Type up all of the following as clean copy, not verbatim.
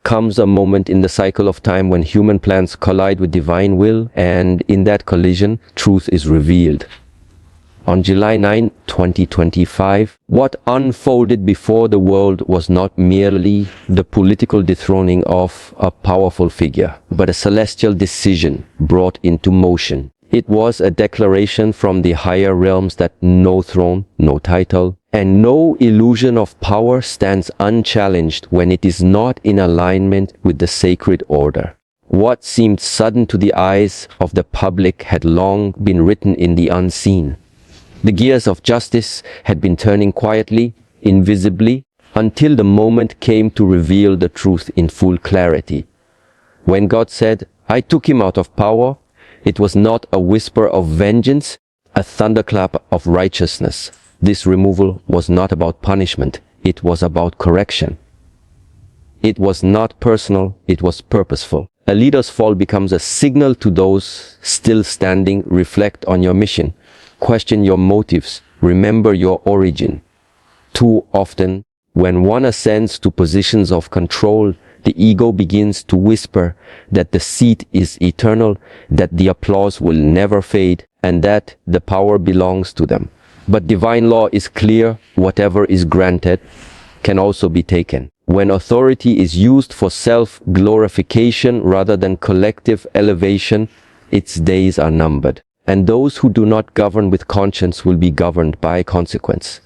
comes a moment in the cycle of time when human plans collide with divine will, and in that collision, truth is revealed. On July 9, 2025, what unfolded before the world was not merely the political dethroning of a powerful figure, but a celestial decision brought into motion. It was a declaration from the higher realms that no throne, no title, and no illusion of power stands unchallenged when it is not in alignment with the sacred order. What seemed sudden to the eyes of the public had long been written in the unseen. The gears of justice had been turning quietly, invisibly, until the moment came to reveal the truth in full clarity. When God said, "I took him out of power," it was not a whisper of vengeance, a thunderclap of righteousness. This removal was not about punishment, it was about correction. It was not personal, it was purposeful. A leader's fall becomes a signal to those still standing. Reflect on your mission. Question your motives. Remember your origin. Too often, when one ascends to positions of control, the ego begins to whisper that the seat is eternal, that the applause will never fade, and that the power belongs to them. But divine law is clear: whatever is granted can also be taken. When authority is used for self-glorification rather than collective elevation, its days are numbered. And those who do not govern with conscience will be governed by consequence.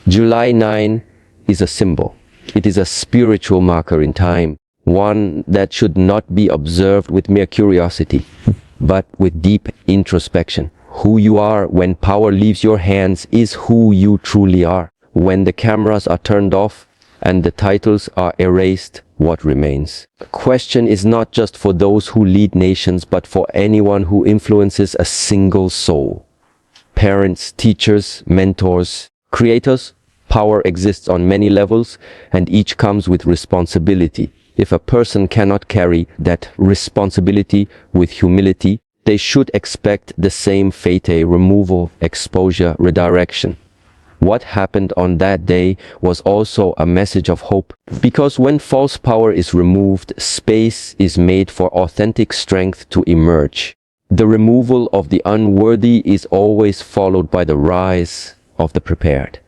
July 9 is a symbol. It is a spiritual marker in time, one that should not be observed with mere curiosity, but with deep introspection. Who you are when power leaves your hands is who you truly are. When the cameras are turned off and the titles are erased, what remains? The question is not just for those who lead nations, but for anyone who influences a single soul. Parents, teachers, mentors, creators. Power exists on many levels, and each comes with responsibility. If a person cannot carry that responsibility with humility, they should expect the same fate: removal, exposure, redirection. What happened on that day was also a message of hope, because when false power is removed, space is made for authentic strength to emerge. The removal of the unworthy is always followed by the rise of the prepared.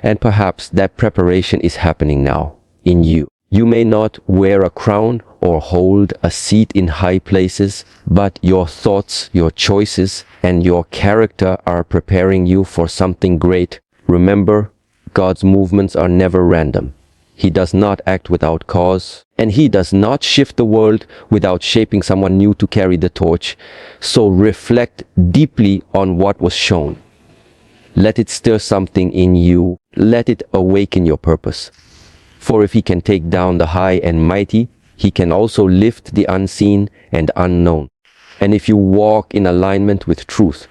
And perhaps that preparation is happening now, in you. You may not wear a crown or hold a seat in high places, but your thoughts, your choices, and your character are preparing you for something great. Remember, God's movements are never random. He does not act without cause, and He does not shift the world without shaping someone new to carry the torch. So reflect deeply on what was shown. Let it stir something in you. Let it awaken your purpose. For if He can take down the high and mighty, He can also lift the unseen and unknown. And if you walk in alignment with truth,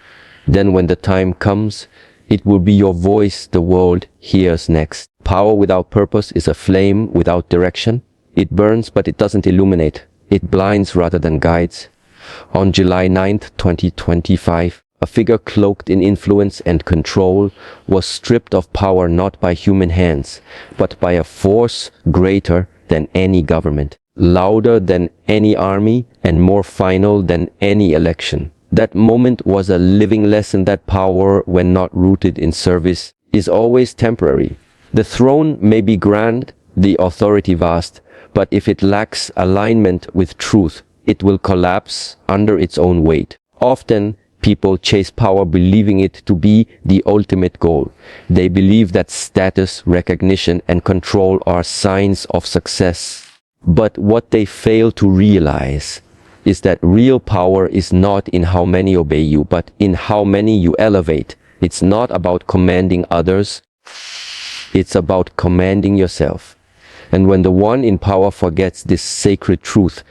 then when the time comes, it will be your voice the world hears next. Power without purpose is a flame without direction. It burns, but it doesn't illuminate. It blinds rather than guides. On July 9th, 2025, a figure cloaked in influence and control was stripped of power not by human hands, but by a force greater than any government, louder than any army, and more final than any election. That moment was a living lesson that power, when not rooted in service, is always temporary. The throne may be grand, the authority vast, but if it lacks alignment with truth, it will collapse under its own weight. Often, people chase power believing it to be the ultimate goal. They believe that status, recognition, and control are signs of success. But what they fail to realize is that real power is not in how many obey you, but in how many you elevate. It's not about commanding others, it's about commanding yourself. And when the one in power forgets this sacred truth,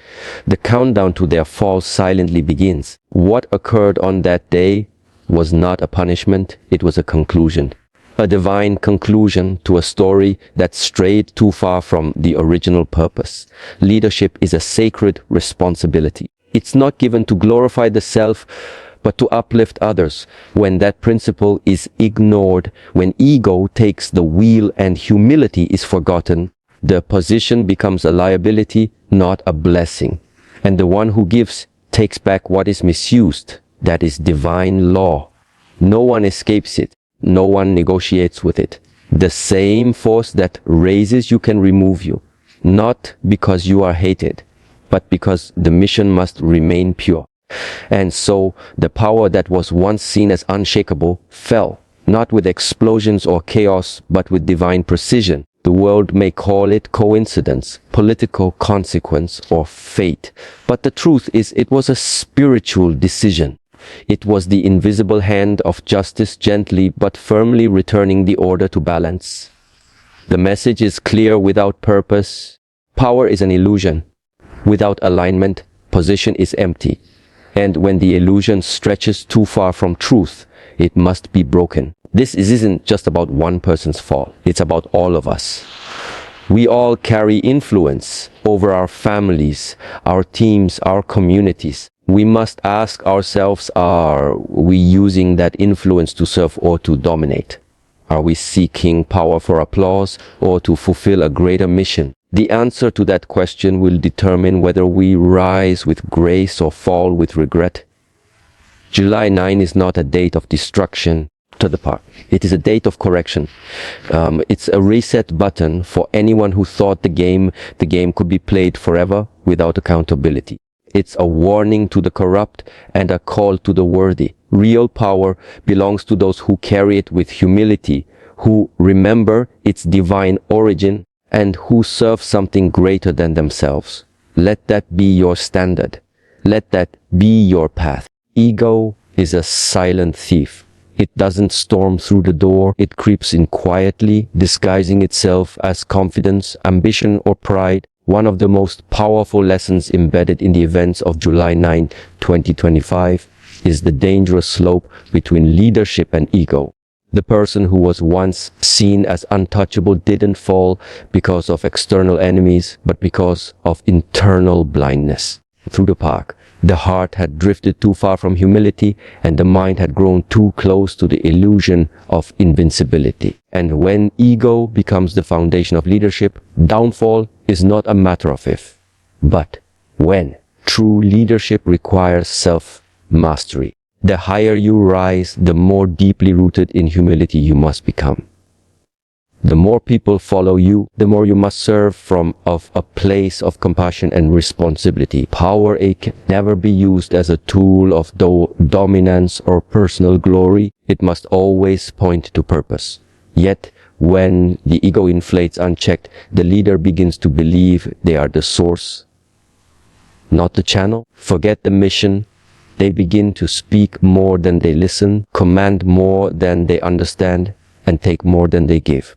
the countdown to their fall silently begins. What occurred on that day was not a punishment, it was a conclusion. A divine conclusion to a story that strayed too far from the original purpose. Leadership is a sacred responsibility. It's not given to glorify the self, but to uplift others. When that principle is ignored, when ego takes the wheel and humility is forgotten, the position becomes a liability not a blessing. And the one who gives takes back what is misused. That is divine law. No one escapes it. No one negotiates with it. The same force that raises you can remove you. Not because you are hated, but because the mission must remain pure. And so the power that was once seen as unshakable fell, not with explosions or chaos, but with divine precision. The world may call it coincidence, political consequence, or fate. But the truth is, it was a spiritual decision. It was the invisible hand of justice gently but firmly returning the order to balance. The message is clear: without purpose, power is an illusion. Without alignment, position is empty. And when the illusion stretches too far from truth, it must be broken. This isn't just about one person's fault. It's about all of us. We all carry influence over our families, our teams, our communities. We must ask ourselves, are we using that influence to serve or to dominate? Are we seeking power for applause or to fulfill a greater mission? The answer to that question will determine whether we rise with grace or fall with regret. July 9 is not a date of destruction to the park. It is a date of correction. It's a reset button for anyone who thought the game could be played forever without accountability. It's a warning to the corrupt and a call to the worthy. Real power belongs to those who carry it with humility, who remember its divine origin, and who serve something greater than themselves. Let that be your standard. Let that be your path. Ego is a silent thief. It doesn't storm through the door. It creeps in quietly, disguising itself as confidence, ambition, or pride. One of the most powerful lessons embedded in the events of July 9, 2025 is the dangerous slope between leadership and ego. The person who was once seen as untouchable didn't fall because of external enemies, but because of internal blindness. Through the park, the heart had drifted too far from humility, and the mind had grown too close to the illusion of invincibility. And when ego becomes the foundation of leadership, downfall is not a matter of if, but when. True leadership requires self-mastery. The higher you rise, the more deeply rooted in humility you must become. The more people follow you, the more you must serve from a place of compassion and responsibility. Power can never be used as a tool of dominance or personal glory. It must always point to purpose. Yet, when the ego inflates unchecked, the leader begins to believe they are the source, not the channel. Forget the mission. They begin to speak more than they listen, command more than they understand, and take more than they give.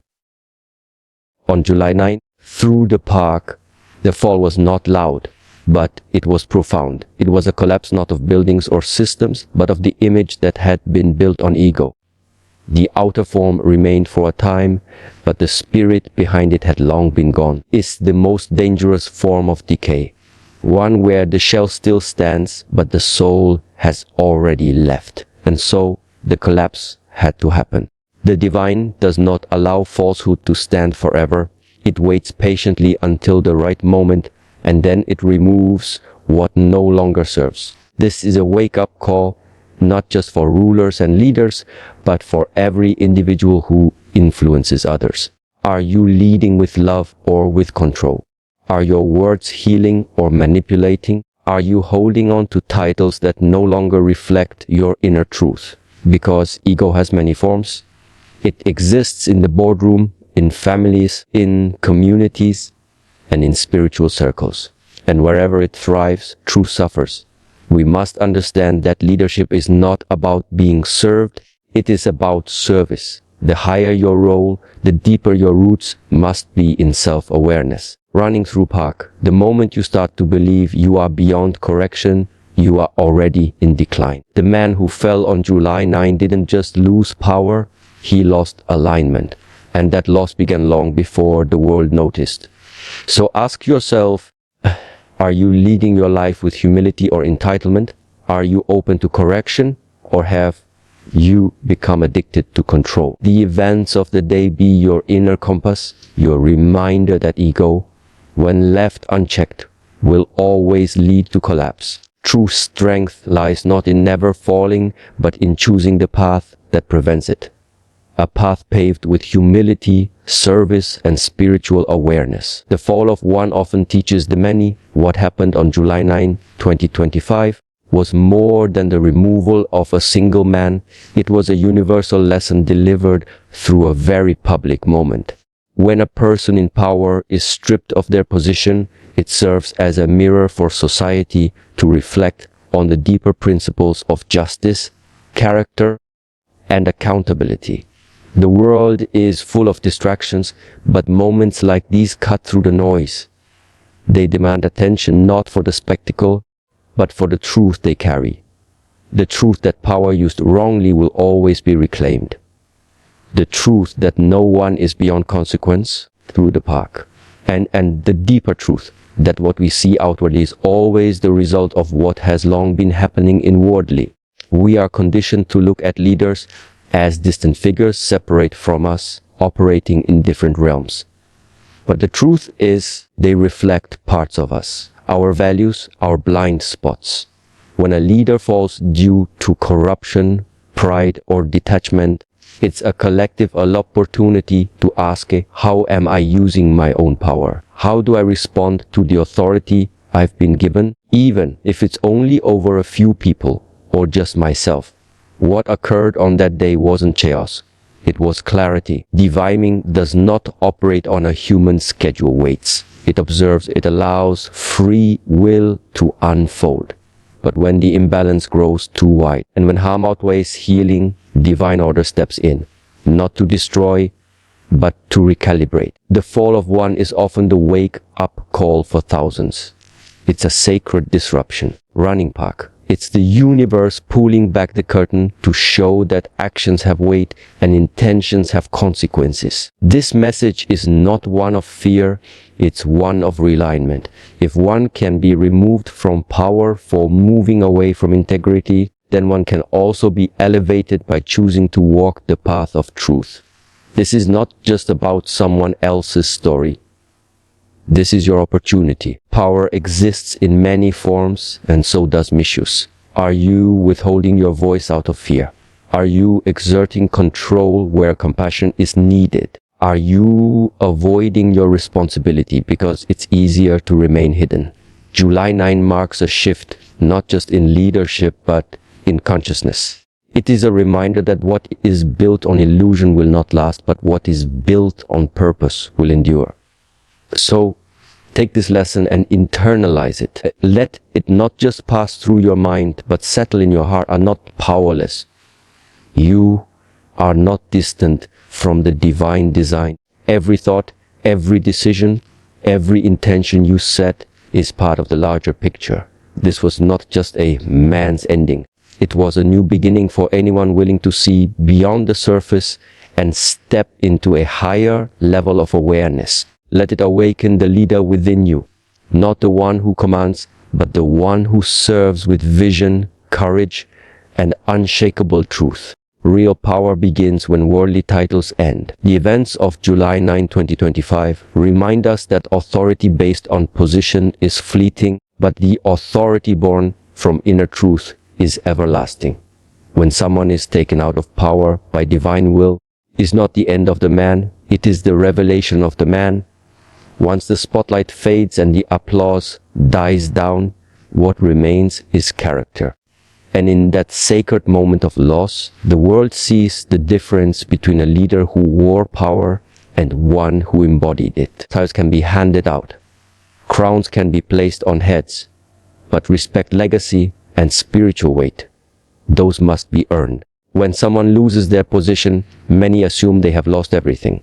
On July 9, through the park, the fall was not loud, but it was profound. It was a collapse not of buildings or systems, but of the image that had been built on ego. The outer form remained for a time, but the spirit behind it had long been gone. It's the most dangerous form of decay. One where the shell still stands, but the soul has already left. And so, the collapse had to happen. The divine does not allow falsehood to stand forever. It waits patiently until the right moment, and then it removes what no longer serves. This is a wake-up call, not just for rulers and leaders, but for every individual who influences others. Are you leading with love or with control? Are your words healing or manipulating? Are you holding on to titles that no longer reflect your inner truth? Because ego has many forms. It exists in the boardroom, in families, in communities, and in spiritual circles. And wherever it thrives, truth suffers. We must understand that leadership is not about being served, it is about service. The higher your role, the deeper your roots must be in self-awareness. Running through park, the moment you start to believe you are beyond correction, you are already in decline. The man who fell on July 9 didn't just lose power, he lost alignment. And that loss began long before the world noticed. So ask yourself, are you leading your life with humility or entitlement? Are you open to correction, or have you become addicted to control? The events of the day be your inner compass, your reminder that ego, when left unchecked, will always lead to collapse. True strength lies not in never falling, but in choosing the path that prevents it. A path paved with humility, service, and spiritual awareness. The fall of one often teaches the many. What happened on July 9, 2025 was more than the removal of a single man. It was a universal lesson delivered through a very public moment. When a person in power is stripped of their position, it serves as a mirror for society to reflect on the deeper principles of justice, character, and accountability. The world is full of distractions, but moments like these cut through the noise. They demand attention not for the spectacle, but for the truth they carry. The truth that power used wrongly will always be reclaimed. The truth that no one is beyond consequence through the park. And the deeper truth that what we see outwardly is always the result of what has long been happening inwardly. We are conditioned to look at leaders as distant figures separate from us, operating in different realms. But the truth is, they reflect parts of us, our values, our blind spots. When a leader falls due to corruption, pride, or detachment, it's a collective opportunity to ask, how am I using my own power? How do I respond to the authority I've been given, even if it's only over a few people or just myself? What occurred on that day wasn't chaos. It was clarity. Divine does not operate on a human schedule weights. It observes, it allows free will to unfold. But when the imbalance grows too wide, and when harm outweighs healing, divine order steps in, not to destroy, but to recalibrate. The fall of one is often the wake-up call for thousands. It's a sacred disruption. Running park. It's the universe pulling back the curtain to show that actions have weight and intentions have consequences. This message is not one of fear, it's one of realignment. If one can be removed from power for moving away from integrity, then one can also be elevated by choosing to walk the path of truth. This is not just about someone else's story. This is your opportunity. Power exists in many forms, and so does misuse. Are you withholding your voice out of fear? Are you exerting control where compassion is needed? Are you avoiding your responsibility because it's easier to remain hidden? July 9 marks a shift, not just in leadership, but in consciousness. It is a reminder that what is built on illusion will not last, but what is built on purpose will endure. So, take this lesson and internalize it. Let it not just pass through your mind, but settle in your heart. Are not powerless. You are not distant from the divine design. Every thought, every decision, every intention you set is part of the larger picture. This was not just a man's ending. It was a new beginning for anyone willing to see beyond the surface and step into a higher level of awareness. Let it awaken the leader within you, not the one who commands, but the one who serves with vision, courage, and unshakable truth. Real power begins when worldly titles end. The events of July 9, 2025 remind us that authority based on position is fleeting, but the authority born from inner truth is everlasting. When someone is taken out of power by divine will, is not the end of the man, it is the revelation of the man. Once the spotlight fades and the applause dies down, what remains is character. And in that sacred moment of loss, the world sees the difference between a leader who wore power and one who embodied it. Titles can be handed out. Crowns can be placed on heads. But respect, legacy, and spiritual weight, those must be earned. When someone loses their position, many assume they have lost everything.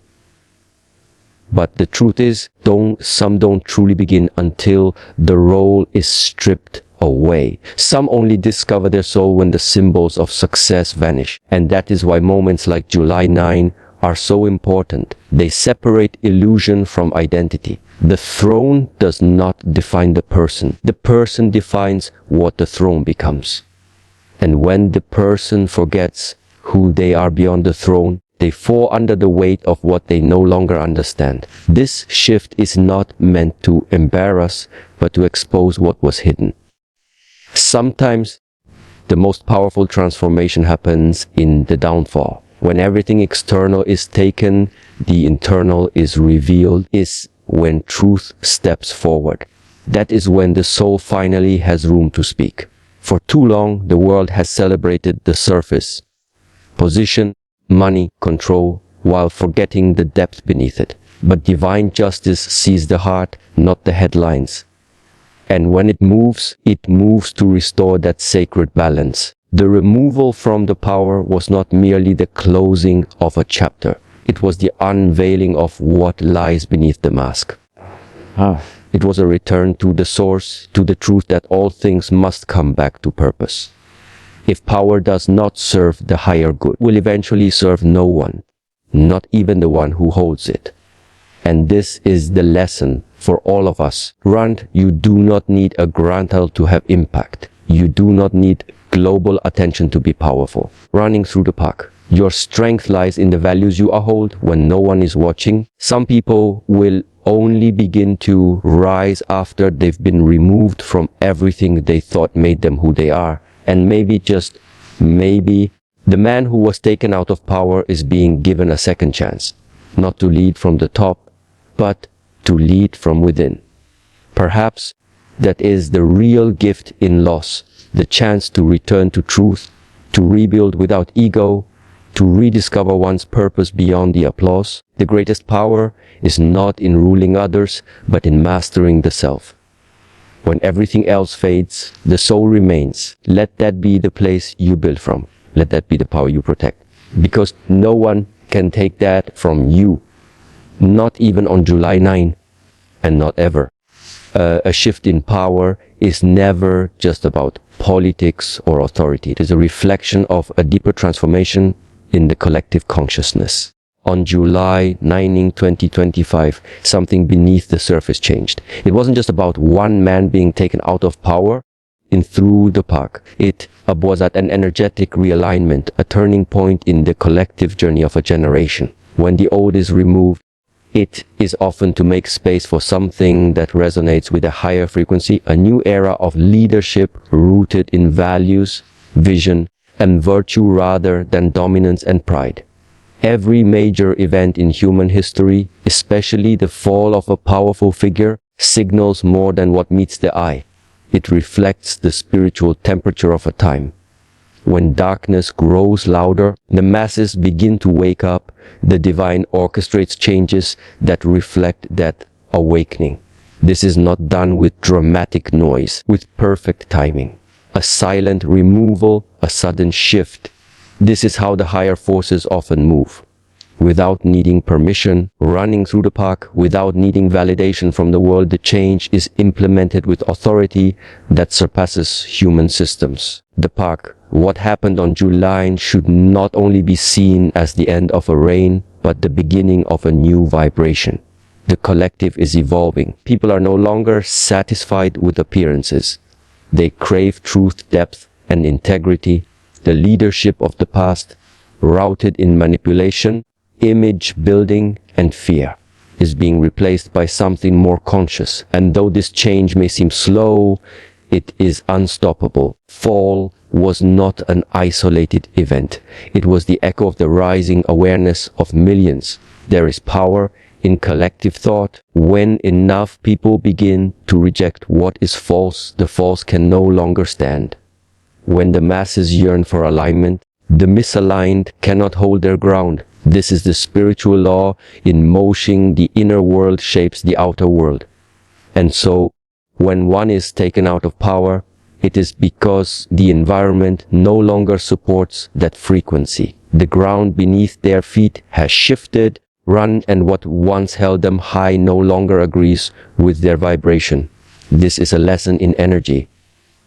But the truth is, some don't truly begin until the role is stripped away. Some only discover their soul when the symbols of success vanish. And that is why moments like July 9 are so important. They separate illusion from identity. The throne does not define the person. The person defines what the throne becomes. And when the person forgets who they are beyond the throne, they fall under the weight of what they no longer understand. This shift is not meant to embarrass, but to expose what was hidden. Sometimes the most powerful transformation happens in the downfall. When everything external is taken, the internal is revealed, is when truth steps forward. That is when the soul finally has room to speak. For too long, the world has celebrated the surface, position, money, control, while forgetting the depth beneath it. But divine justice sees the heart, not the headlines. And when it moves to restore that sacred balance. The removal from the power was not merely the closing of a chapter. It was the unveiling of what lies beneath the mask. It was a return to the source, to the truth that all things must come back to purpose. If power does not serve the higher good, will eventually serve no one, not even the one who holds it. And this is the lesson for all of us. You do not need a grantal to have impact. You do not need global attention to be powerful. Running through the pack. Your strength lies in the values you uphold when no one is watching. Some people will only begin to rise after they've been removed from everything they thought made them who they are. And maybe, just maybe, the man who was taken out of power is being given a second chance. Not to lead from the top, but to lead from within. Perhaps that is the real gift in loss, the chance to return to truth, to rebuild without ego, to rediscover one's purpose beyond the applause. The greatest power is not in ruling others, but in mastering the self. When everything else fades, the soul remains. Let that be the place you build from. Let that be the power you protect. Because no one can take that from you. Not even on July 9, and not ever. A shift in power is never just about politics or authority. It is a reflection of a deeper transformation in the collective consciousness. On July 9, 2025, something beneath the surface changed. It wasn't just about one man being taken out of power and through the pack. It was at an energetic realignment, a turning point in the collective journey of a generation. When the old is removed, it is often to make space for something that resonates with a higher frequency, a new era of leadership rooted in values, vision, and virtue rather than dominance and pride. Every major event in human history, especially the fall of a powerful figure, signals more than what meets the eye. It reflects the spiritual temperature of a time. When darkness grows louder, the masses begin to wake up. The divine orchestrates changes that reflect that awakening. This is not done with dramatic noise, with perfect timing. A silent removal, a sudden shift. This is how the higher forces often move. Without needing permission, running through the park, without needing validation from the world, the change is implemented with authority that surpasses human systems. The park, what happened on July, should not only be seen as the end of a reign, but the beginning of a new vibration. The collective is evolving. People are no longer satisfied with appearances. They crave truth, depth, and integrity. The leadership of the past, routed in manipulation, image building, and fear, is being replaced by something more conscious. And though this change may seem slow, it is unstoppable. Fall was not an isolated event. It was the echo of the rising awareness of millions. There is power in collective thought. When enough people begin to reject what is false, the false can no longer stand. When the masses yearn for alignment, the misaligned cannot hold their ground. This is the spiritual law in motion. The inner world shapes the outer world. And so, when one is taken out of power, it is because the environment no longer supports that frequency. The ground beneath their feet has shifted, run, and what once held them high no longer agrees with their vibration. This is a lesson in energy.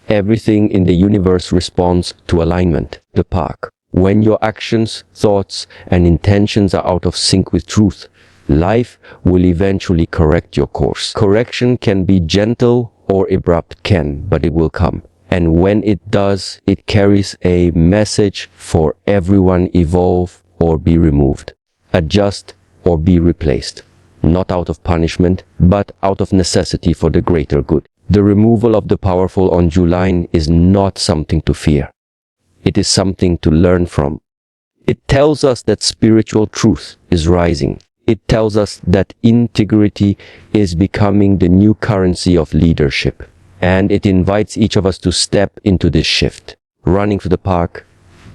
Everything in the universe responds to alignment. The park. When your actions, thoughts, and intentions are out of sync with truth, life will eventually correct your course. Correction can be gentle or abrupt, but it will come. And when it does, it carries a message for everyone: evolve or be removed, adjust or be replaced. Not out of punishment, but out of necessity for the greater good. The removal of the powerful on July 9 is not something to fear. It is something to learn from. It tells us that spiritual truth is rising. It tells us that integrity is becoming the new currency of leadership. And it invites each of us to step into this shift, running to the park,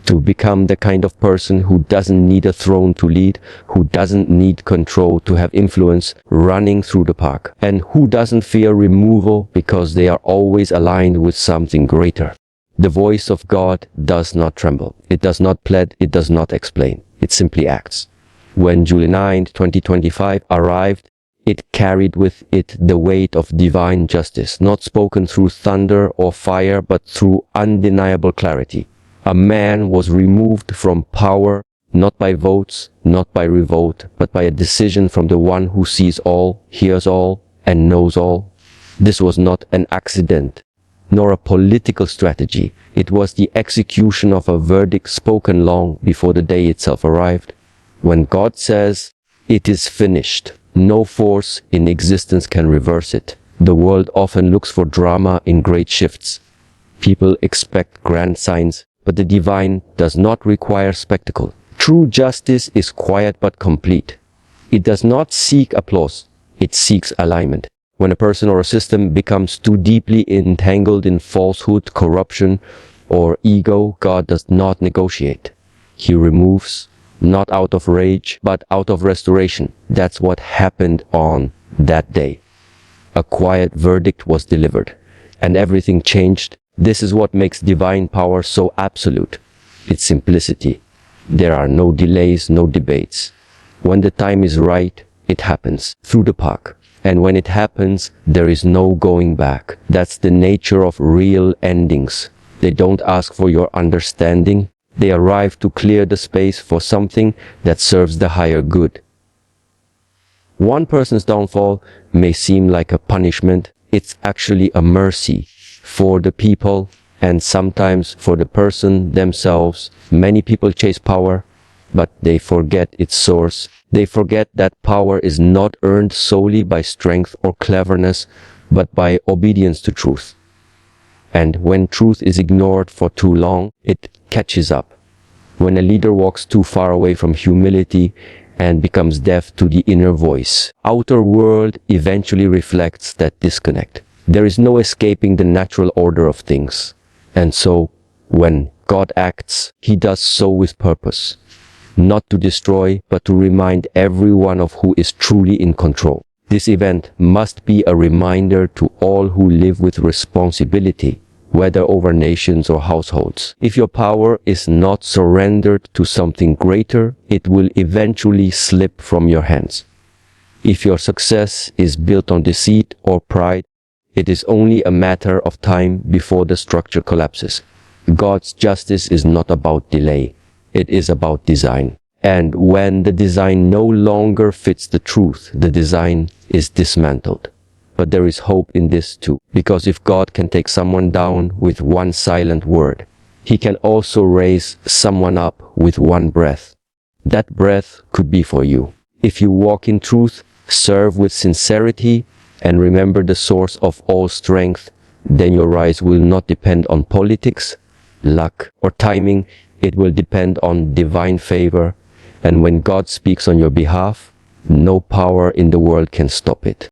to become the kind of person who doesn't need a throne to lead, who doesn't need control to have influence, running through the park, and who doesn't fear removal because they are always aligned with something greater. The voice of God does not tremble. It does not plead. It does not explain. It simply acts. When July 9, 2025 arrived, it carried with it the weight of divine justice, not spoken through thunder or fire, but through undeniable clarity. A man was removed from power, not by votes, not by revolt, but by a decision from the one who sees all, hears all, and knows all. This was not an accident, nor a political strategy. It was the execution of a verdict spoken long before the day itself arrived. When God says, "It is finished," no force in existence can reverse it. The world often looks for drama in great shifts. People expect grand signs, but the divine does not require spectacle. True justice is quiet but complete. It does not seek applause. It seeks alignment. When a person or a system becomes too deeply entangled in falsehood, corruption, or ego, God does not negotiate. He removes, not out of rage, but out of restoration. That's what happened on that day. A quiet verdict was delivered, and everything changed. This is what makes divine power so absolute. Its simplicity. There are no delays, no debates. When the time is right, it happens through the park. And when it happens, there is no going back. That's the nature of real endings. They don't ask for your understanding. They arrive to clear the space for something that serves the higher good. One person's downfall may seem like a punishment. It's actually a mercy for the people and sometimes for the person themselves. Many people chase power, but they forget its source. They forget that power is not earned solely by strength or cleverness, but by obedience to truth. And when truth is ignored for too long, it catches up. When a leader walks too far away from humility and becomes deaf to the inner voice, outer world eventually reflects that disconnect. There is no escaping the natural order of things. And so, when God acts, He does so with purpose. Not to destroy, but to remind everyone of who is truly in control. This event must be a reminder to all who live with responsibility, whether over nations or households. If your power is not surrendered to something greater, it will eventually slip from your hands. If your success is built on deceit or pride, it is only a matter of time before the structure collapses. God's justice is not about delay. It is about design. And when the design no longer fits the truth, the design is dismantled. But there is hope in this too. Because if God can take someone down with one silent word, He can also raise someone up with one breath. That breath could be for you. If you walk in truth, serve with sincerity, and remember the source of all strength, then your rise will not depend on politics, luck, or timing. It will depend on divine favor. And when God speaks on your behalf, no power in the world can stop it.